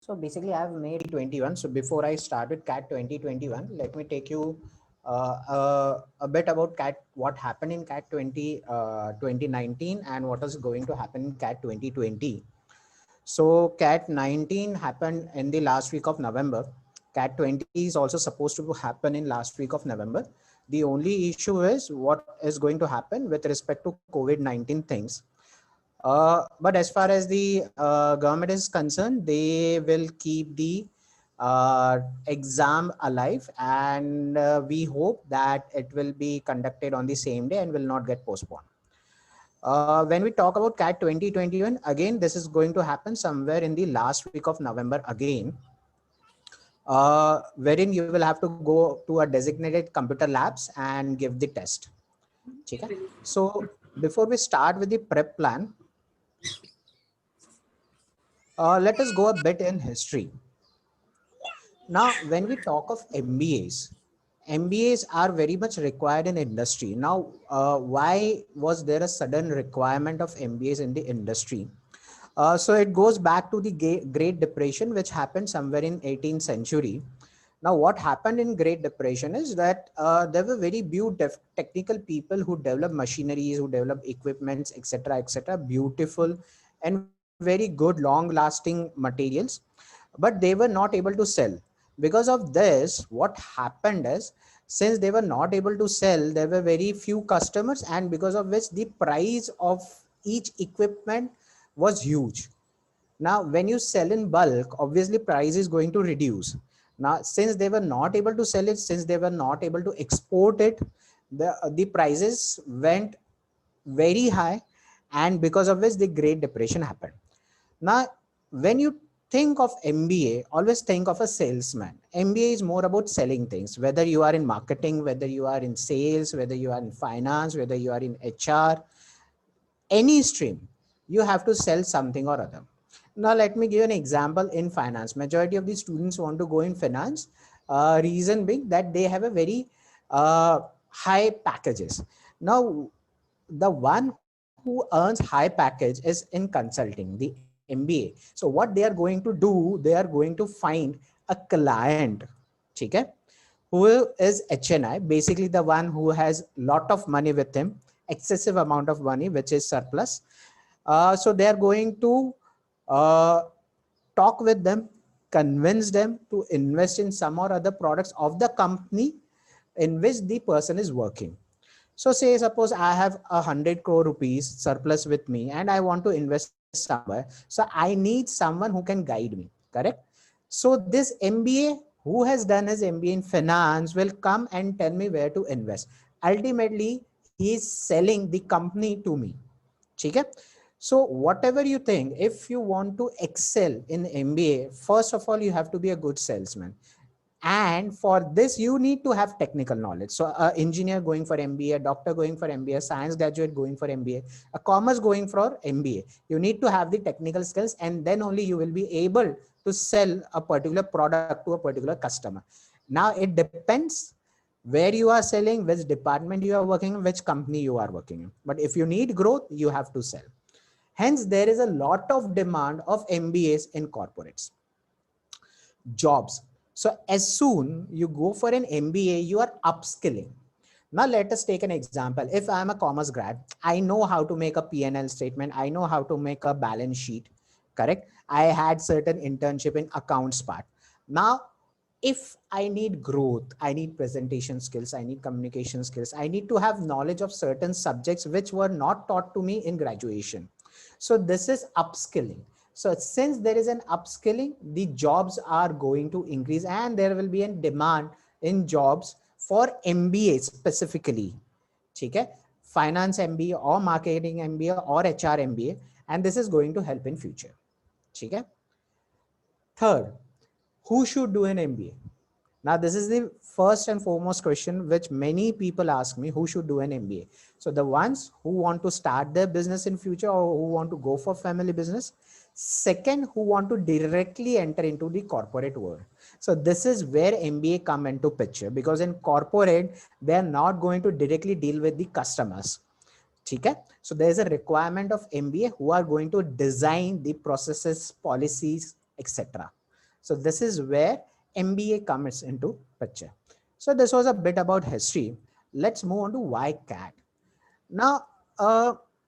So basically, I've made 21. So before I start with CAT 2021, let me take you a bit about CAT, what happened in CAT 2019 and what is going to happen in CAT 2020. So CAT 19 happened in the last week of November. CAT 20 is also supposed to happen in last week of November. The only issue is what is going to happen with respect to COVID-19 things. But as far as the government is concerned, they will keep the exam alive, and we hope that it will be conducted on the same day and will not get postponed. When we talk about CAT 2021, again, this is going to happen somewhere in the last week of November again, wherein you will have to go to a designated computer labs and give the test. Okay? So before we start with the prep plan, let us go a bit in history. Now, when we talk of MBAs, MBAs are very much required in industry. Now, why was there a sudden requirement of MBAs in the industry? So it goes back to the Great Depression, which happened somewhere in 18th century. Now, what happened in Great Depression is that there were very few technical people who developed machineries, who developed equipments, etc., beautiful and very good, long-lasting materials, but they were not able to sell. Because of this, what happened is, since they were not able to sell, there were very few customers, and because of which the price of each equipment was huge. Now, when you sell in bulk, obviously price is going to reduce. Now, since they were not able to sell it, since they were not able to export it, the prices went very high, and because of which the Great Depression happened. Now, when you think of MBA, always think of a salesman. MBA is more about selling things, whether you are in marketing, whether you are in sales, whether you are in finance, whether you are in HR, any stream, you have to sell something or other. Now, let me give you an example in finance. Majority of the students want to go in finance. Reason being that they have a very high packages. Now, the one who earns high package is in consulting, the MBA. So what they are going to do, they are going to find a client, okay, who is HNI, basically the one who has lot of money with him, excessive amount of money, which is surplus. So they are going to uh, talk with them, convince them to invest in some or other products of the company in which the person is working. So say, suppose I have 100 crore rupees surplus with me and I want to invest somewhere. So I need someone who can guide me, correct? So this MBA who has done his MBA in finance will come and tell me where to invest. Ultimately, he is selling the company to me. Okay? So whatever you think, if you want to excel in MBA, first of all, you have to be a good salesman. And for this, you need to have technical knowledge. So an engineer going for MBA, a doctor going for MBA, a science graduate going for MBA, a commerce going for MBA. You need to have the technical skills, and then only you will be able to sell a particular product to a particular customer. Now, it depends where you are selling, which department you are working in, which company you are working in. But if you need growth, you have to sell. Hence, there is a lot of demand of MBAs in corporates. Jobs. So as soon you go for an MBA, you are upskilling. Now let us take an example. If I am a commerce grad, I know how to make a P&L statement. I know how to make a balance sheet, correct? I had certain internship in accounts part. Now, if I need growth, I need presentation skills, I need communication skills, I need to have knowledge of certain subjects which were not taught to me in graduation. So this is upskilling. So since there is an upskilling, the jobs are going to increase and there will be a demand in jobs for MBA specifically. Okay? Finance MBA or marketing MBA or HR MBA, and this is going to help in future. Okay? Third, who should do an MBA? Now, this is the first and foremost question which many people ask me, who should do an MBA? So the ones who want to start their business in future or who want to go for family business. Second, who want to directly enter into the corporate world. So this is where MBA come into picture, because in corporate, they are not going to directly deal with the customers. Okay? So there is a requirement of MBA who are going to design the processes, policies, etc. So this is where MBA comes into picture. So this was a bit about history. Let's move on to why CAT. Now,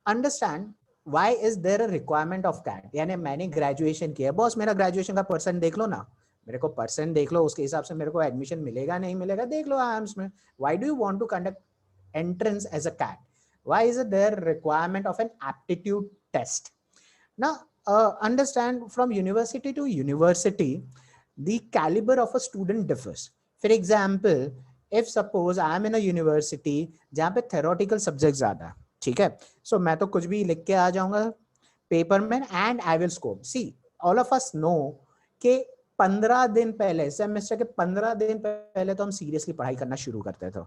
understand why is there a requirement of CAT? यानी मैंने graduation किया, boss मेरा graduation का percent देख लो ना, मेरे को percent देख लो, उसके हिसाब से मेरे को एडमिशन मिलेगा नहीं मिलेगा देख लो आर्म्स में. Why do you want to conduct entrance as a CAT? Why is it there requirement of an aptitude test? Now, understand from university to university, the caliber of a student differs. For example, if suppose I am in a university जहाँ पे theoretical subjects ज़्यादा है, ठीक है, so मैं तो कुछ भी लिख के आ जाऊँगा पेपर में and I will score. See, all of us know कि 15 दिन पहले सेमेस्टर के 15 दिन पहले तो हम सीरियसली पढ़ाई करना शुरू करते थे,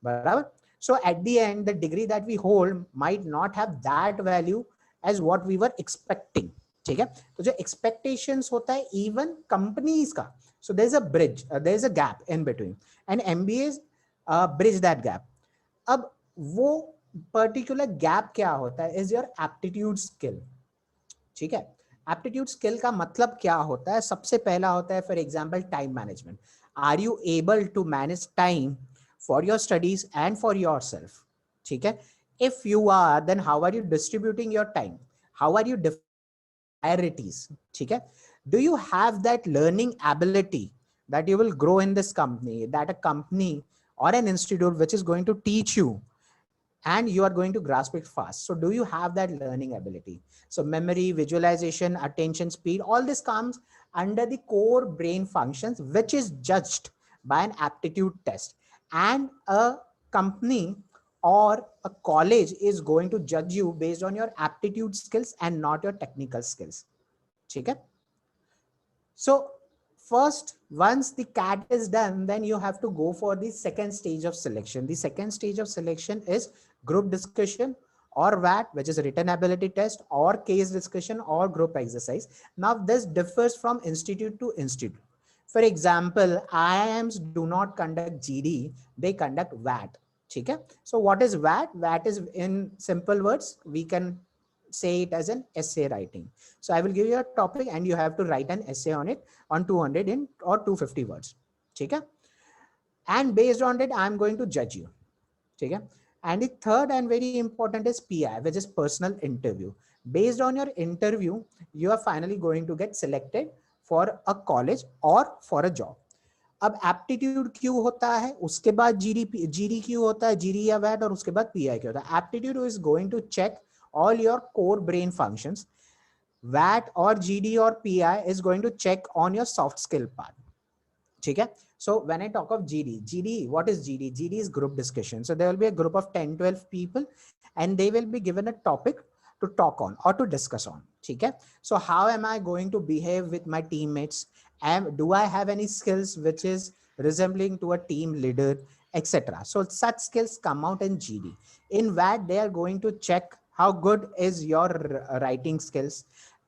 बराबर. So at the end, the degree that we hold might not have that value as what we were expecting. ठीक है, तो जो expectations होता है even companies का, so there is a bridge, there is a gap in between, and MBAs bridge that gap. अब वो particular gap क्या होता है is your aptitude skill. ठीक है, aptitude skill का मतलब क्या होता है? सबसे पहला होता है for example time management. Are you able to manage time for your studies and for yourself? ठीक है, if you are, then how are you distributing your time? How are you priorities? ठीक है, do you have that learning ability that you will grow in this company, that a company or an institute which is going to teach you and you are going to grasp it fast? So do you have that learning ability? So memory, visualization, attention speed, all this comes under the core brain functions, which is judged by an aptitude test. And a company or a college is going to judge you based on your aptitude skills and not your technical skills. Okay? So first, once the CAT is done, then you have to go for the second stage of selection. The second stage of selection is group discussion or VAT, which is written ability test, or case discussion or group exercise. Now this differs from institute to institute. For example, IIMs do not conduct GD, they conduct VAT. Okay? So what is VAT? VAT is, in simple words, we can say it as an essay writing. So I will give you a topic and you have to write an essay on it on 200 in or 250 words. Okay? And based on it, I'm going to judge you. Okay? And the third and very important is PI, which is personal interview. Based on your interview, you are finally going to get selected for a college or for a job. अब aptitude क्यों होता है, उसके बाद GD क्यों होता है, GD या वैट, और उसके बाद पीआई क्यों होता है. Aptitude is going to check all your core brain functions. VAT or GD or PI is going to check on your soft skill part. Okay? So when I talk of GD, what is GD? GD is group discussion. So there will be a group of 10, 12 people and they will be given a topic to talk on or to discuss on. Okay? So how am I going to behave with my teammates? Do I have any skills which is resembling to a team leader, etc.? So such skills come out in GD. In VAT, they are going to check how good is your writing skills.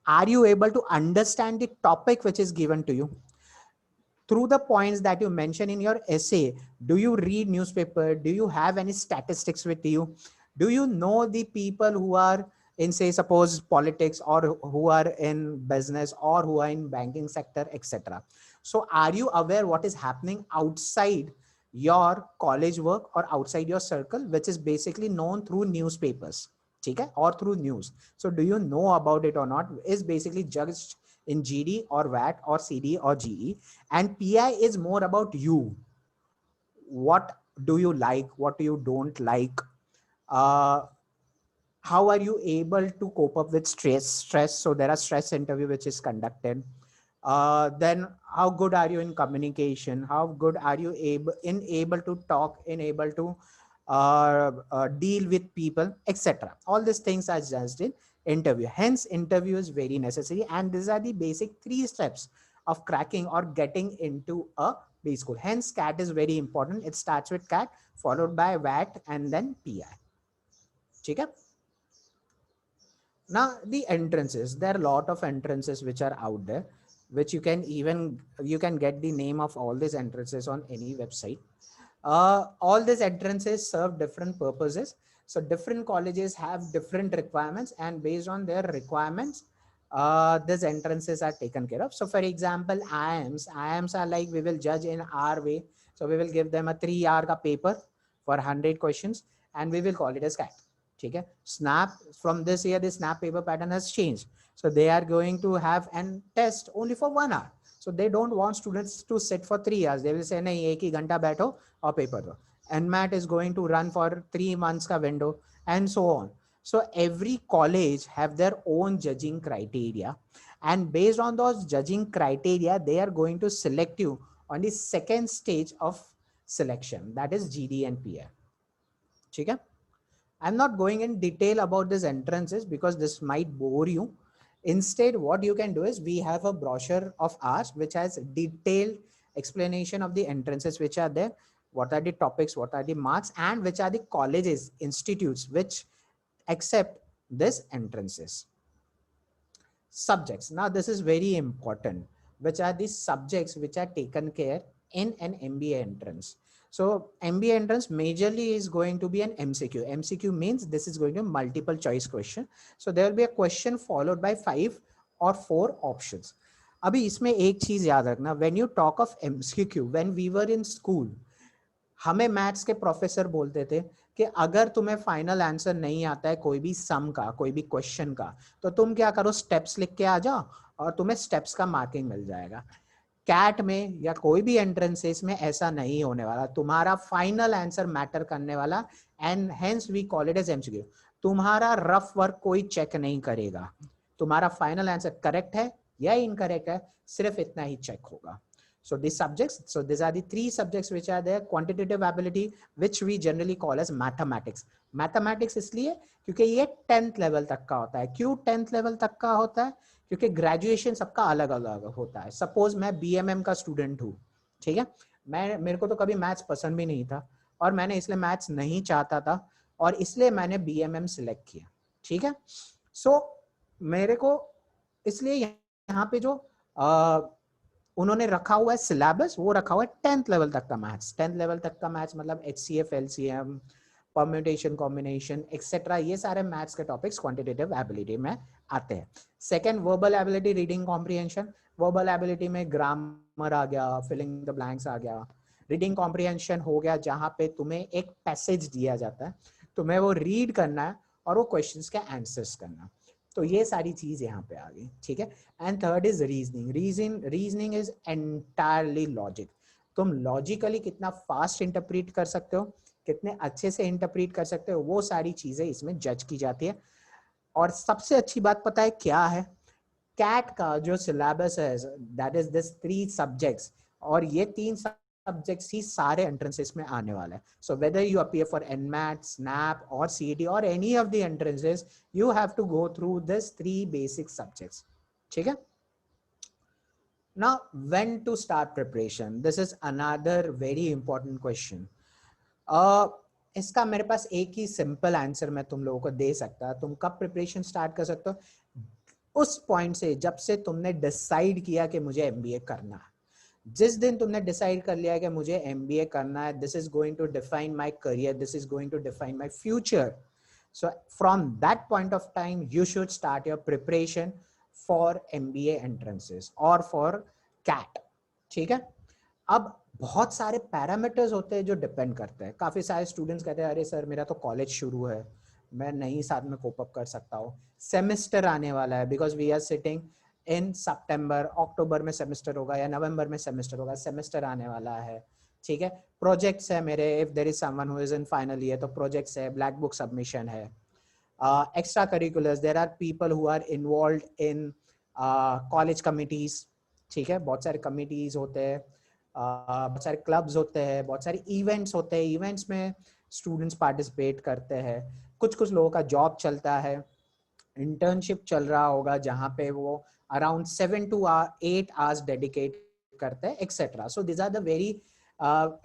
Are you able to understand the topic which is given to you? Through the points that you mention in your essay, do you read newspaper? Do you have any statistics with you? Do you know the people who are in, say, suppose politics, or who are in business, or who are in banking sector, etc.? So are you aware what is happening outside your college work or outside your circle, which is basically known through newspapers, okay, or through news? So do you know about it or not is basically judged in GD or VAT or CD or GE. And PI is more about you. What do you like? What do you don't like? How are you able to cope up with stress? So there are stress interview which is conducted. Then how good are you in communication? How good are you able to talk, able to deal with people, etc. All these things are judged in interview. Hence, interview is very necessary, and these are the basic 3 steps of cracking or getting into a B school. Hence, CAT is very important. It starts with CAT, followed by VAT, and then PI. Okay? Now, the entrances, there are a lot of entrances which are out there, which you can get the name of all these entrances on any website. All these entrances serve different purposes. So different colleges have different requirements, and based on their requirements, these entrances are taken care of. So for example, IIMs are like we will judge in our way. So we will give them a 3 hour ka paper for 100 questions and we will call it as CAT. Okay. Snap, from this year, the Snap paper pattern has changed. So they are going to have an test only for 1 hour. So they don't want students to sit for 3 hours. They will say, nahi, ek hi ghanta baitho aur paper do. NMAT is going to run for 3 months ka window and so on. So every college have their own judging criteria, and based on those judging criteria, they are going to select you on the second stage of selection, that is GD and PR. Okay? I'm not going in detail about these entrances because this might bore you. Instead, what you can do is we have a brochure of ours which has detailed explanation of the entrances which are there, what are the topics, what are the marks, and which are the colleges, institutes which accept this entrances. Subjects. Now this is very important. Which are the subjects which are taken care in an MBA entrance? So MBA entrance majorly is going to be an MCQ. MCQ means this is going to be multiple choice question. So there will be a question followed by 5 or 4 options. अभी इसमें एक चीज याद रखना, when you talk of MCQ, when we were in school, हमें maths के professor बोलते थे कि अगर तुम्हें फाइनल आंसर नहीं आता है कोई भी सम का, कोई भी क्वेश्चन का, तो तुम क्या करो, स्टेप्स लिख के आ जाओ और तुम्हें स्टेप्स का मार्किंग मिल जाएगा. कैट में या कोई भी एंट्रेंसेस में ऐसा नहीं होने वाला. तुम्हारा फाइनल आंसर मैटर करने वाला, and hence we call it as MCQ. तुम्हारा रफ वर्क कोई चेक नहीं करेगा, तुम्हारा फाइनल आंसर करेक्ट है या इनकरेक्ट है, सिर्फ इतना ही चेक होगा. So these subjects, so these are the 3 subjects which are there. Quantitative ability, which we generally call as mathematics. Mathematics इसलिए क्योंकि ये 10th level तक का होता है. क्यों 10th level तक का होता है? क्योंकि ग्रेजुएशन सबका अलग अलग होता है. सपोज मैं BMM का स्टूडेंट हूँ, ठीक है, मेरे को तो कभी मैथ्स पसंद भी नहीं था और मैंने इसलिए मैथ्स नहीं चाहता था और इसलिए मैंने BMM सिलेक्ट किया. ठीक है. सो मेरे को इसलिए यहाँ पे जो उन्होंने रखा हुआ है सिलेबस, वो रखा हुआ है 10th लेवल तक का मैथ्स. 10th लेवल तक का मैथ्स मतलब HCF, LCM, permutation, combination etcetera, ये सारे मैथ्स के टॉपिक्स क्वांटिटेटिव एबिलिटी में आते हैं. Second, verbal ability, reading comprehension. Verbal ability में ग्रामर आ गया, फिलिंग द ब्लैंक्स आ गया. रीडिंग कॉम्प्रिहेंशन हो गया जहां पे तुम्हें एक पैसेज दिया जाता है, तुम्हें वो रीड करना है और वो क्वेश्चंस के आंसर्स करना. तो ये सारी चीज यहाँ पे आ गई. ठीक है. And third is reasoning. Reasoning is entirely logic. तुम लॉजिकली कितना फास्ट इंटरप्रीट कर सकते हो, कितने अच्छे से इंटरप्रीट कर सकते हो, वो सारी चीजें इसमें जज की जाती है. और सबसे अच्छी बात पता है क्या है? कैट का जो सिलेबस है, दैट इज दिस 3 सब्जेक्ट्स, और ये 3 सब्जेक्ट्स ही सारे एंट्रेंसेस में आने वाला है. So whether you appear for NMAT, SNAP और सीईटी और any of the entrances, you have to go through this 3 basic subjects. ठीक है. Now, when to start preparation? This is another very important question. इसका मेरे पास एक ही simple answer मैं तुम लोगों को दे सकता. तुम कब प्रिपरेशन स्टार्ट कर सकते हो? उस पॉइंट से जब से तुमने डिसाइड किया कि मुझे एमबीए करना है. जिस दिन तुमने डिसाइड कर लिया कि मुझे एमबीए करना है, this is going to define my career, this is going to define my future, so from that point of time you should start your preparation for MBA entrances और फॉर कैट. ठीक है. अब बहुत सारे parameters होते हैं जो depend करते हैं. काफी सारे स्टूडेंट्स कहते हैं अरे सर मेरा तो कॉलेज शुरू है, मैं नहीं साथ में कोप अप कर सकता हूँ. सेमेस्टर आने वाला है, because we are sitting in September, अक्टूबर में सेमेस्टर होगा या नवंबर में सेमेस्टर होगा, सेमेस्टर आने वाला है. ठीक है. प्रोजेक्ट्स है मेरे, if there is someone who is in final year तो प्रोजेक्ट्स है, ब्लैक बुक सबमिशन है. Extra curriculars, there are people who are involved in college committees. ठीक है. बहुत सारे कमिटीज होते हैं, बहुत सारे क्लब्स होते हैं, बहुत सारे इवेंट्स होते हैं. इवेंट्स में स्टूडेंट्स पार्टिसिपेट करते हैं. कुछ लोगों का जॉब चलता है, इंटर्नशिप चल रहा होगा जहां पे वो अराउंड 7 to 8 आवर्स डेडिकेट करते हैं etcetera. So this are the very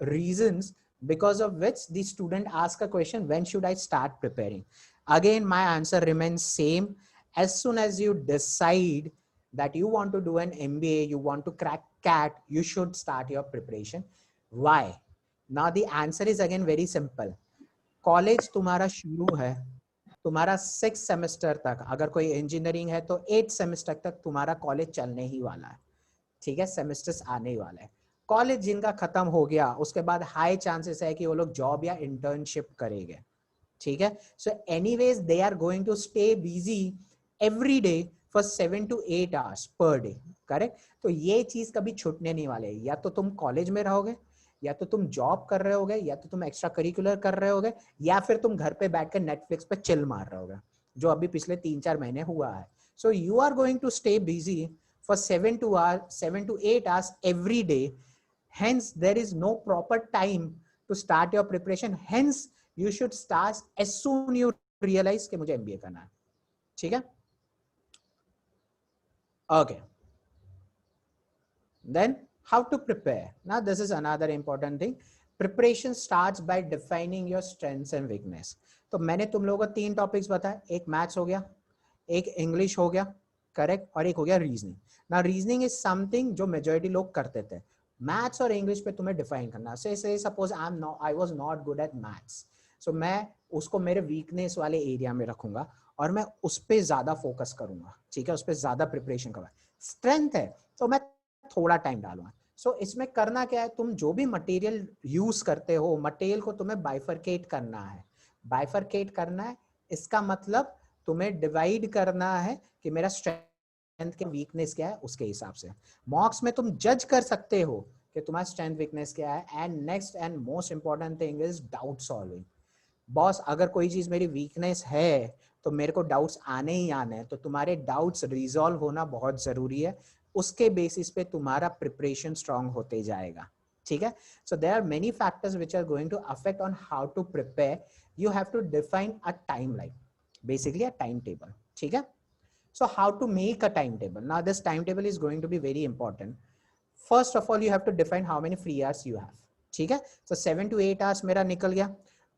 reasons because of which the student ask a question, when should I start preparing? Again, my answer remains same. As soon as you decide that you want to do an MBA, you want to crack CAT, you should start your preparation. Why? Now the answer is again very simple. College तुम्हारा शुरू है तुम्हारा 6 semester तक, अगर कोई engineering है तो 8 semester तक तुम्हारा कॉलेज चलने ही वाला है, ठीक है, सेमेस्टर्स आने ही वाला है। कॉलेज जिनका खत्म हो गया उसके बाद हाई चांसेस है कि वो लोग जॉब या इंटर्नशिप करेंगे, ठीक है। So anyways they are going to stay busy every day for 7 to 8 hours per day, correct. तो ये चीज कभी छूटने नहीं वाले, या तो तुम कॉलेज में रहोगे, या तो तुम जॉब कर रहे होगे, या तो तुम एक्स्ट्रा करिकुलर कर रहे होगे, या फिर तुम घर पे बैठ कर नेटफ्लिक्स पे चिल मार रहे होगे, जो अभी पिछले 3-4 महीने हुआ है। So you are going to stay busy for 7 to 8 hours every day. Hence, there is no proper time to start your preparation. Hence, you should start as soon you realize कि मुझे MBA करना है, ठीक है। Okay. Then, how to prepare? Now, this is another important thing. Preparation starts by defining your strengths and weakness. तो मैंने तुम लोगों को 3 टॉपिक्स बताए, एक मैथ्स हो गया, एक इंग्लिश हो गया, करेक्ट, और एक हो गया रीजनिंग। ना रीजनिंग इज समथिंग जो मेजॉरिटी लोग करते थे। मैथ्स और इंग्लिश पे तुम्हें डिफाइन करना। Say suppose I was not good at maths, so मैं उसको मेरे वीकनेस वाले एरिया में रखूंगा और मैं उस पर ज्यादा फोकस करूंगा, ठीक है, उस पर ज्यादा प्रिपरेशन करूंगा। स्ट्रेंथ है तो मैं थोड़ा टाइम डालूंगा। सो इसमें करना क्या है, तुम जो भी मटेरियल यूज करते हो, मटेरियल को तुम्हें बाइफरकेट करना है। बाइफरकेट करना है, इसका मतलब तुम्हें डिवाइड करना है कि मेरा स्ट्रेंथ के वीकनेस क्या है, उसके हिसाब से मॉक्स में तुम जज कर सकते हो कि तुम्हारा स्ट्रेंथ वीकनेस क्या है। And next and most important thing is doubt solving. Boss, अगर कोई चीज मेरी वीकनेस है तो मेरे को डाउट्स आने ही आने हैं, तो तुम्हारे डाउट्स रिजॉल्व होना बहुत जरूरी है। उसके बेसिस पे तुम्हारा प्रिपरेशन स्ट्रांग होते जाएगा, ठीक है। So there are many factors which are going to affect on how to prepare. You have to define a timeline, basically a timetable, ठीक है। So how to make a timetable? Now this timetable is going to be very important. First of all, you have to define how many free hours you have, ठीक है। So 7 to 8 hours मेरा निकल गया,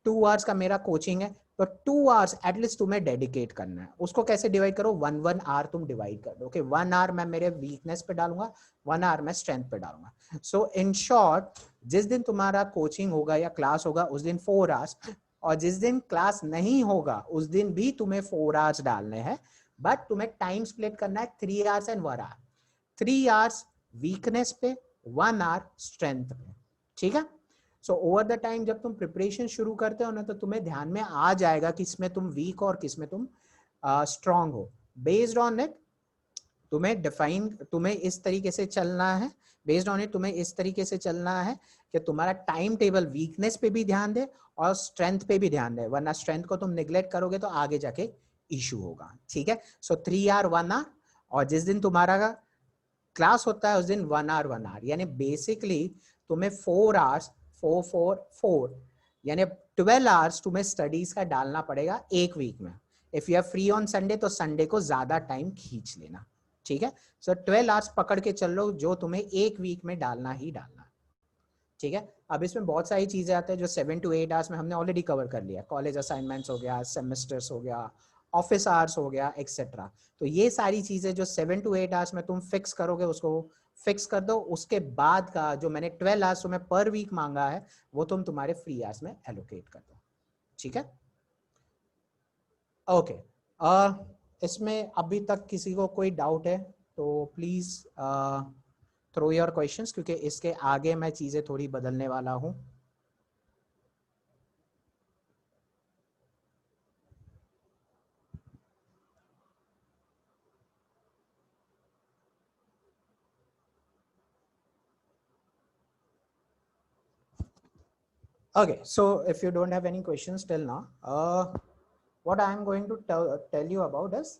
2 hours का मेरा coaching है, तो 2 hours at least तुम्हें डेडिकेट करना है। उसको कैसे डिवाइड करो, 1 hour तुम डिवाइड कर दो। ओके, 1 hour मैं मेरे वीकनेस पे डालूंगा, 1 hour मैं स्ट्रेंथ पे डालूंगा। सो इन शॉर्ट, जिस दिन तुम्हारा कोचिंग होगा या क्लास होगा उस दिन 4 hours, और जिस दिन क्लास नहीं होगा उस दिन भी तुम्हें 4 hours डालने हैं, बट तुम्हें टाइम स्प्लिट करना है 3 hours and 1 hour। 3 hours weakness पे, 1 hour स्ट्रेंथ पे, ठीक है। सो ओवर द टाइम जब तुम प्रिपरेशन शुरू करते हो ना, तो तुम्हें ध्यान में आ जाएगा किसमें तुम वीक और किसमें तुम स्ट्रांग हो। बेस्ड ऑन इट तुम्हें इस तरीके से चलना है, बेस्ड ऑन इट तुम्हें इस तरीके से चलना है कि तुम्हारा टाइम टेबल वीकनेस पे भी ध्यान दे और स्ट्रेंथ पे भी ध्यान दे, वरना स्ट्रेंथ को तुम निग्लेक्ट करोगे तो आगे जाके इशू होगा, ठीक है। सो 3 hour 1 hour, और जिस दिन तुम्हारा क्लास होता है उस दिन 1 hour 1 hour, यानी बेसिकली तुम्हें 4 hours 4 यानी 12 hours तुम्हें स्टडीज का डालना पड़ेगा एक वीक में। If you are free on Sunday तो संडे को ज्यादा टाइम खींच लेना, ठीक है। सो 12 hours पकड़ के चल लो जो तुम्हें एक वीक में डालना ही डालना, ठीक है। अब इसमें बहुत सारी चीजें आती है जो 7 to 8 hours में हमने ऑलरेडी कवर कर लिया। कॉलेज असाइनमेंट्स हो गया, सेमेस्टर्स हो गया, ऑफिस आवर्स हो गया, एक्सेट्रा। तो ये सारी चीजें जो 7 to 8 hours में तुम फिक्स करोगे उसको फिक्स कर दो। उसके बाद का जो मैंने 12 hours तुम्हें पर वीक मांगा है वो तुम तुम्हारे फ्री आवर्स में एलोकेट कर दो, ठीक है। ओके, इसमें अभी तक किसी को कोई डाउट है तो प्लीज थ्रो योर क्वेश्चंस, क्योंकि इसके आगे मैं चीजें थोड़ी बदलने वाला हूं। Okay, so if you don't have any questions till now, what I am going to tell you about is,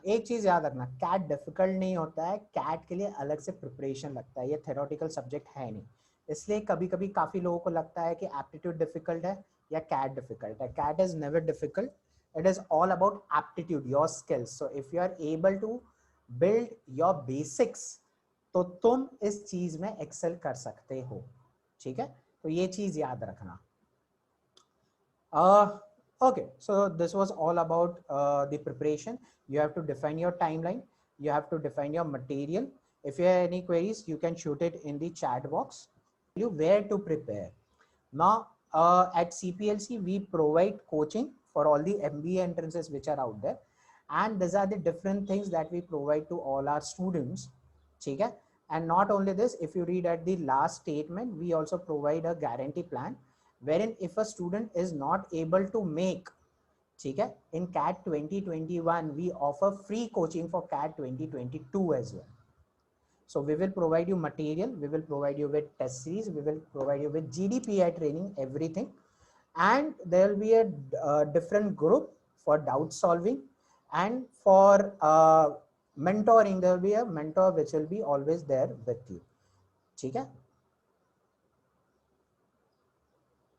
एक चीज याद रखना, कैट डिफिकल्ट नहीं होता है, कैट के लिए अलग से प्रिपरेशन लगता है, ये थेरोटिकल सब्जेक्ट है नहीं। इसलिए कभी कभी काफी लोगों को लगता है कि एप्टीट्यूड डिफिकल्ट है या कैट डिफिकल्ट है। CAT is never difficult, it is all about aptitude, your skills. So if you are able to build your basics तो तुम इस चीज में एक्सेल कर सकते हो, ठीक है। तो ये चीज याद रखना। Okay, so this was all about the preparation. You have to define your timeline, you have to define your material. If you have any queries you can shoot it in the chat box. You where to prepare now, at CPLC we provide coaching for all the MBA entrances which are out there. And these are the different things that we provide to all our students. Okay? And not only this, if you read at the last statement, we also provide a guarantee plan wherein if a student is not able to make, okay, in CAT 2021, we offer free coaching for CAT 2022 as well. So we will provide you material, we will provide you with test series, we will provide you with GDPI training, everything. And there will be a different group for doubt solving, and for mentoring, there will be a mentor which will be always there with you. Okay?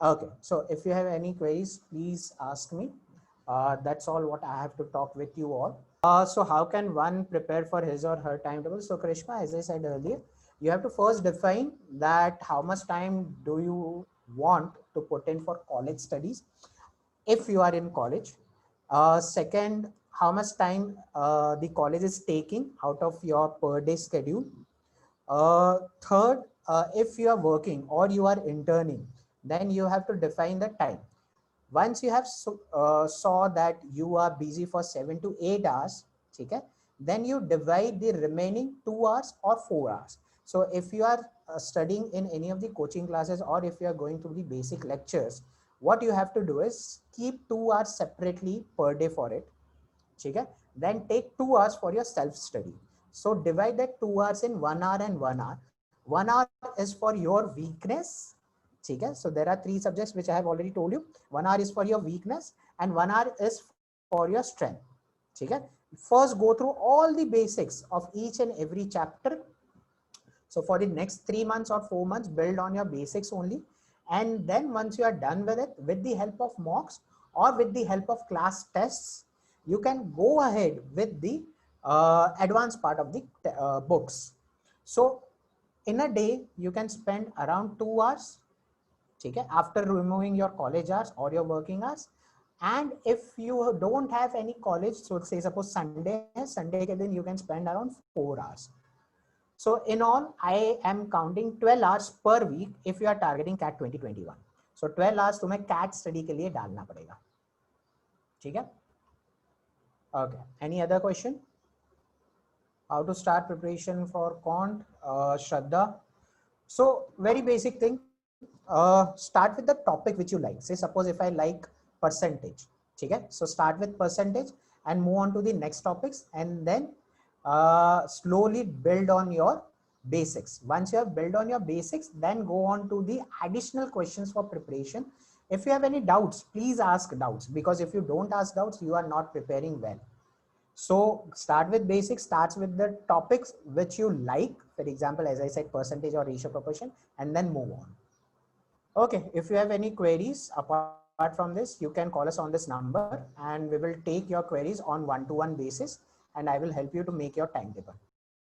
Okay, so if you have any queries, please ask me. That's all what I have to talk with you all. So how can one prepare for his or her timetable? So Krishma, as I said earlier, you have to first define that how much time do you want to put in for college studies if you are in college. Second, how much time the college is taking out of your per day schedule. Third, if you are working or you are interning, then you have to define the time. Once you have saw that you are busy for 7 to 8 hours, okay, then you divide the remaining 2 hours or 4 hours. So if you are studying in any of the coaching classes, or if you are going through the basic lectures, what you have to do is keep 2 hours separately per day for it. Okay? Then take 2 hours for your self study. So divide that 2 hours in 1 hour and 1 hour. 1 hour is for your weakness. Okay? So there are 3 subjects which I have already told you. 1 hour is for your weakness and 1 hour is for your strength. Okay? First go through all the basics of each and every chapter. So for the next 3 months or 4 months, build on your basics only. And then once you are done with it, with the help of mocks or with the help of class tests, you can go ahead with the advanced part of the books. So in a day, you can spend around 2 hours, okay, after removing your college hours or your working hours. And if you don't have any college, so say suppose Sunday है, Sunday के दिन you can spend around 4 hours. So in all, I am counting 12 hours per week if you are targeting CAT 2021. So 12 hours तुम्हें CAT study के लिए डालना पड़ेगा. ठीक है? Okay. Any other question? How to start preparation for quant? Shraddha. So very basic thing. Start with the topic which you like. Say suppose if I like percentage. Okay? So start with percentage and move on to the next topics, and then slowly build on your basics. Once you have built on your basics, then go on to the additional questions for preparation. If you have any doubts, please ask doubts, because if you don't ask doubts, you are not preparing well. So start with basics, starts with the topics which you like. For example, as I said, percentage or ratio proportion, and then move on. Okay, if you have any queries apart from this, you can call us on this number and we will take your queries on one-to-one basis, and I will help you to make your timetable.